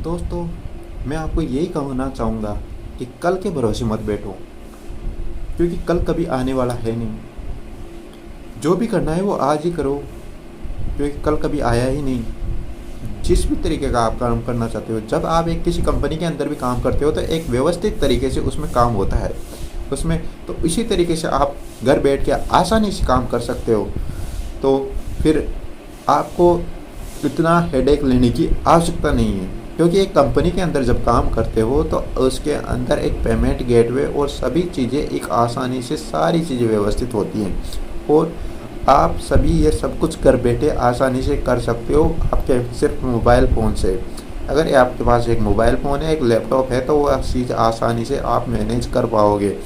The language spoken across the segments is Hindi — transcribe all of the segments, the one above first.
दोस्तों, मैं आपको यही कहना चाहूँगा कि कल के भरोसे मत बैठो, क्योंकि कल कभी आने वाला है नहीं। जो भी करना है वो आज ही करो, क्योंकि कल कभी आया ही नहीं। जिस भी तरीके का आप काम करना चाहते हो, जब आप एक किसी कंपनी के अंदर भी काम करते हो तो एक व्यवस्थित तरीके से उसमें काम होता है उसमें। तो इसी तरीके से आप घर बैठ के आसानी से काम कर सकते हो। तो फिर आपको इतना हेडेक लेने की आवश्यकता नहीं है, क्योंकि एक कंपनी के अंदर जब काम करते हो तो उसके अंदर एक पेमेंट गेटवे और सभी चीज़ें एक आसानी से सारी चीज़ें व्यवस्थित होती हैं, और आप सभी ये सब कुछ घर बैठे आसानी से कर सकते हो आपके सिर्फ मोबाइल फ़ोन से। अगर आपके पास एक मोबाइल फ़ोन है, एक लैपटॉप है, तो वह चीज़ आसानी से आप मैनेज कर पाओगे।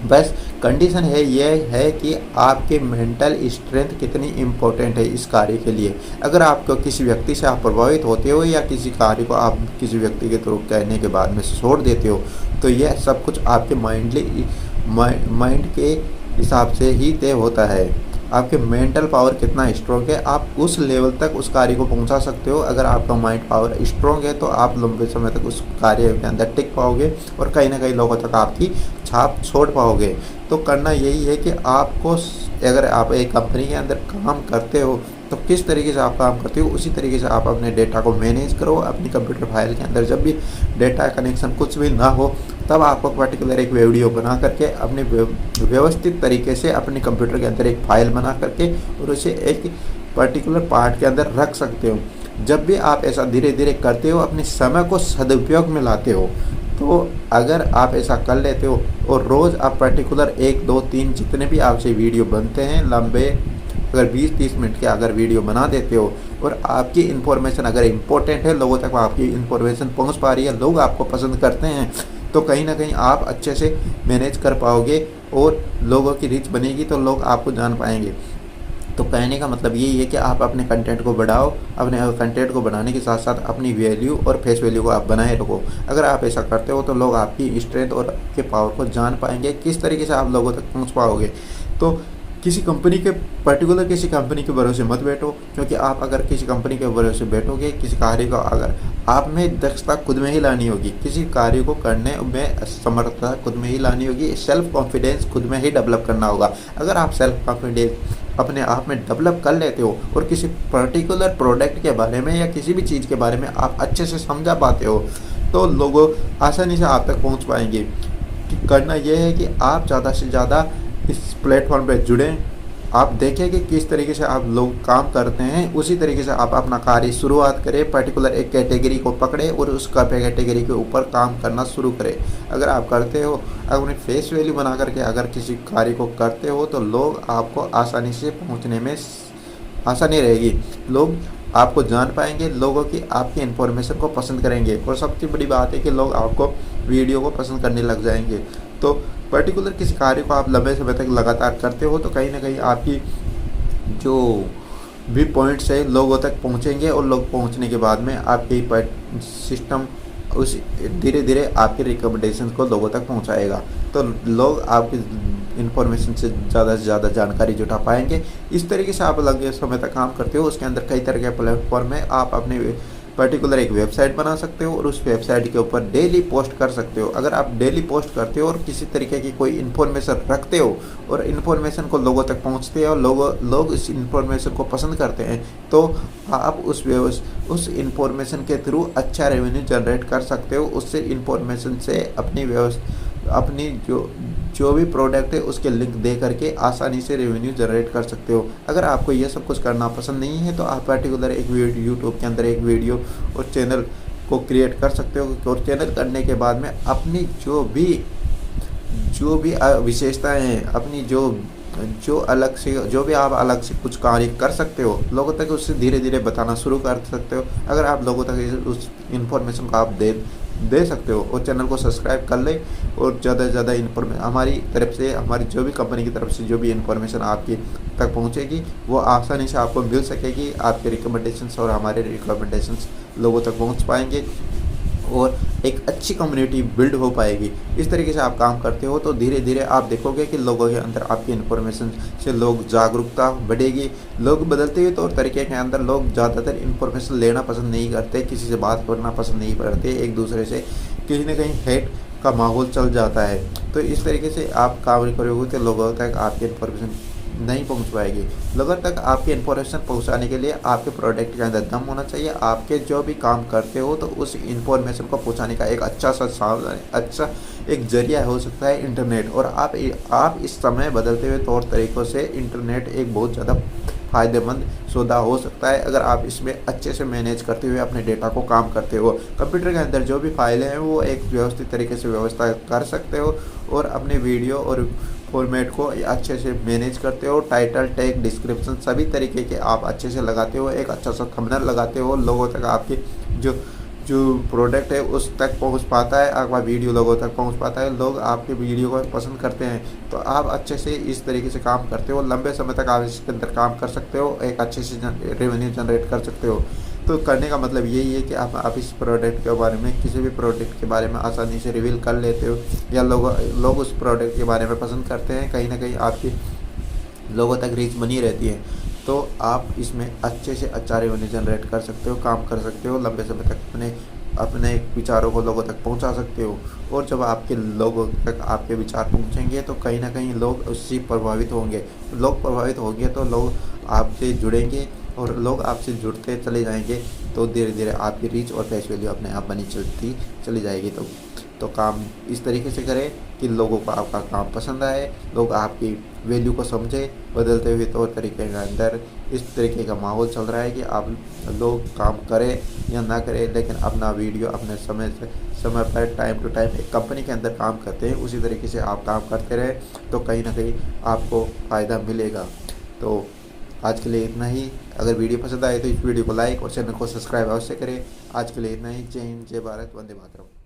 बस कंडीशन है ये है कि आपके मेंटल स्ट्रेंथ कितनी इम्पोर्टेंट है इस कार्य के लिए। अगर आपको किसी व्यक्ति से आप प्रभावित होते हो या किसी कार्य को आप किसी व्यक्ति के थ्रू कहने के बाद में छोड़ देते हो, तो यह सब कुछ आपके माइंड के हिसाब से ही तय होता है। आपके मेंटल पावर कितना स्ट्रॉन्ग है, आप उस लेवल तक उस कार्य को पहुंचा सकते हो। अगर आपका माइंड पावर स्ट्रॉन्ग है तो आप लंबे समय तक उस कार्य के अंदर टिक पाओगे और कहीं ना कहीं लोगों तक आपकी छाप छोड़ पाओगे। तो करना यही है कि आपको, अगर आप एक कंपनी के अंदर काम करते हो तो किस तरीके से आप काम करते हो उसी तरीके से आप अपने डेटा को मैनेज करो। अपनी कंप्यूटर फाइल के अंदर जब भी डेटा कनेक्शन कुछ भी ना हो, तब आपको पर्टिकुलर एक वीडियो बना करके अपने व्यवस्थित तरीके से अपने कंप्यूटर के अंदर एक फाइल बना करके और उसे एक पर्टिकुलर पार्ट के अंदर रख सकते हो। जब भी आप ऐसा धीरे धीरे करते हो, अपने समय को सदुपयोग में लाते हो, तो अगर आप ऐसा कर लेते हो और रोज़ आप पर्टिकुलर 1 2 3 जितने भी आपसे वीडियो बनते हैं लंबे, अगर 20-30 मिनट के अगर वीडियो बना देते हो और आपकी इन्फॉर्मेशन अगर इम्पोर्टेंट है, लोगों तक आपकी इन्फॉर्मेशन पहुंच पा रही है, लोग आपको पसंद करते हैं, तो कहीं ना कहीं आप अच्छे से मैनेज कर पाओगे और लोगों की रीच बनेगी तो लोग आपको जान पाएंगे। तो कहने का मतलब यही है कि आप अपने कंटेंट को बढ़ाओ, अपने कंटेंट को बढ़ाने के साथ साथ अपनी वैल्यू और फेस वैल्यू को आप बनाए रखो। अगर आप ऐसा करते हो तो लोग आपकी स्ट्रेंथ और आपके पावर को जान पाएंगे, किस तरीके से आप लोगों तक पहुंच पाओगे। तो किसी कंपनी के भरोसे मत बैठो, क्योंकि आप अगर किसी कंपनी के भरोसे बैठोगे, किसी कार्य को अगर आप में दक्षता खुद में ही लानी होगी, किसी कार्य को करने में समर्थता खुद में ही लानी होगी, सेल्फ कॉन्फिडेंस खुद में ही डेवलप करना होगा। अगर आप सेल्फ कॉन्फिडेंस अपने आप में डेवलप कर लेते हो और किसी पर्टिकुलर प्रोडक्ट के बारे में या किसी भी चीज़ के बारे में आप अच्छे से समझा पाते हो, तो लोग आसानी से आप तक पहुंच पाएंगे। करना यह है कि आप ज़्यादा से ज़्यादा इस प्लेटफॉर्म पे जुड़ें, आप देखें कि किस तरीके से आप लोग काम करते हैं, उसी तरीके से आप अपना कार्य शुरुआत करें। पर्टिकुलर एक कैटेगरी को पकड़े और उस कैटेगरी के ऊपर काम करना शुरू करें। अगर आप करते हो, अपनी फेस वैल्यू बना करके अगर किसी कार्य को करते हो, तो लोग आपको आसानी से पहुंचने में आसानी रहेगी। लोग आपको जान पाएंगे, लोगों की आपकी इन्फॉर्मेशन को पसंद करेंगे, और सबसे बड़ी बात है कि लोग आपको वीडियो को पसंद करने लग जाएंगे। तो पर्टिकुलर किसी कार्य को आप लंबे समय तक लगातार करते हो तो कहीं ना कहीं आपकी जो भी पॉइंट्स है लोगों तक पहुंचेंगे, और लोग पहुंचने के बाद में आपकी सिस्टम उस धीरे धीरे आपके रिकमेंडेशन को लोगों तक पहुंचाएगा। तो लोग आपकी इन्फॉर्मेशन से ज़्यादा जानकारी जुटा पाएंगे। इस तरीके से आप लंबे समय तक काम करते हो। उसके अंदर कई तरह के प्लेटफॉर्म है, आप अपने पर्टिकुलर एक वेबसाइट बना सकते हो और उस वेबसाइट के ऊपर डेली पोस्ट कर सकते हो। अगर आप डेली पोस्ट करते हो और किसी तरीके की कोई इन्फॉर्मेशन रखते हो और इन्फॉर्मेशन को लोगों तक पहुंचते हो, लोग इस इन्फॉर्मेशन को पसंद करते हैं, तो आप उस इन्फॉर्मेशन के थ्रू अच्छा रेवेन्यू जनरेट कर सकते हो। उससे इन्फॉर्मेशन से अपनी जो भी प्रोडक्ट है उसके लिंक दे करके आसानी से रेवेन्यू जनरेट कर सकते हो। अगर आपको ये सब कुछ करना पसंद नहीं है तो आप पर्टिकुलर एक यूट्यूब के अंदर एक वीडियो और चैनल को क्रिएट कर सकते हो, और चैनल करने के बाद में अपनी जो भी विशेषताएं हैं, अपनी जो भी आप अलग से कुछ कार्य कर सकते हो, लोगों तक उससे धीरे धीरे बताना शुरू कर सकते हो। अगर आप लोगों तक उस इन्फॉर्मेशन को आप दे सकते हो, और चैनल को सब्सक्राइब कर ले, और ज़्यादा से ज़्यादा इन्फॉर्मेशन हमारी तरफ से, हमारी जो भी कंपनी की तरफ से जो भी इन्फॉर्मेशन आपकी तक पहुंचेगी वो आसानी से आपको मिल सकेगी। आपके रिकमेंडेशंस और हमारे रिकमेंडेशंस लोगों तक पहुंच पाएंगे, और एक अच्छी कम्युनिटी बिल्ड हो पाएगी। इस तरीके से आप काम करते हो तो धीरे धीरे आप देखोगे कि लोगों के अंदर आपकी इन्फॉर्मेशन से लोग जागरूकता बढ़ेगी। लोग बदलते हुए तौर तरीके के अंदर लोग ज़्यादातर इन्फॉर्मेशन लेना पसंद नहीं करते, किसी से बात करना पसंद नहीं करते, एक दूसरे से कहीं ना कहीं हेट का माहौल चल जाता है। तो इस तरीके से आप काम करोगे तो लोगों तक आपकी इन्फॉर्मेशन नहीं पहुंच पाएगी। लोगों तक आपकी इन्फॉर्मेशन पहुंचाने के लिए आपके प्रोडक्ट के अंदर दम होना चाहिए। आपके जो भी काम करते हो तो उस इन्फॉर्मेशन को पहुंचाने का एक अच्छा सा साधन, अच्छा एक जरिया हो सकता है इंटरनेट। और आप इस समय बदलते हुए तौर तरीक़ों से इंटरनेट एक बहुत ज़्यादा फ़ायदेमंद सौदा हो सकता है अगर आप इसमें अच्छे से मैनेज करते हुए अपने डेटा को काम करते हो। कंप्यूटर के अंदर जो भी फाइलें हैं वो एक व्यवस्थित तरीके से व्यवस्था कर सकते हो और अपने वीडियो और फॉर्मेट को अच्छे से मैनेज करते हो। टाइटल, टैग, डिस्क्रिप्शन सभी तरीके के आप अच्छे से लगाते हो, एक अच्छा सा थंबनेल लगाते हो, लोगों तक आपकी जो जो प्रोडक्ट है उस तक पहुंच पाता है, आपका वीडियो लोगों तक पहुंच पाता है, लोग आपके वीडियो को पसंद करते हैं। तो आप अच्छे से इस तरीके से काम करते हो, लंबे समय तक आप इसके अंदर काम कर सकते हो, एक अच्छे से रेवेन्यू जनरेट कर सकते हो। तो करने का मतलब यही है कि आप इस प्रोडक्ट के बारे में, किसी भी प्रोडक्ट के बारे में आसानी से रिवील कर लेते हो या लोग उस प्रोडक्ट के बारे में पसंद करते हैं, कहीं ना कहीं आपकी लोगों तक रीच बनी रहती है। तो आप इसमें अच्छे से अच्छा रेवेन्यू जनरेट कर सकते हो, काम कर सकते हो, लंबे समय तक अपने विचारों को लोगों तक पहुंचा सकते हो। और जब आपके लोगों तक आपके विचार पहुंचेंगे तो कहीं ना कहीं लोग उससे प्रभावित होंगे। लोग प्रभावित होंगे तो लोग आपसे जुड़ेंगे और लोग आपसे जुड़ते चले जाएंगे। तो धीरे धीरे आपकी रीच और फेस वैल्यू अपने आप बनी चली जाएगी। तो काम इस तरीके से करें कि लोगों को आपका काम पसंद आए, लोग आपकी वैल्यू को समझे। बदलते हुए तौर तरीके के अंदर इस तरीके का माहौल चल रहा है कि आप लोग काम करें या ना करें, लेकिन अपना वीडियो अपने समय पर टाइम टू टाइम एक कंपनी के अंदर काम करते हैं, उसी तरीके से आप काम करते रहें तो कहीं ना कहीं आपको फ़ायदा मिलेगा। तो आज के लिए इतना ही। अगर वीडियो पसंद आए तो इस वीडियो को लाइक और चैनल को सब्सक्राइब अवश्य करें। आज के लिए इतना ही। जय हिंद, जय भारत, वंदे मातरम।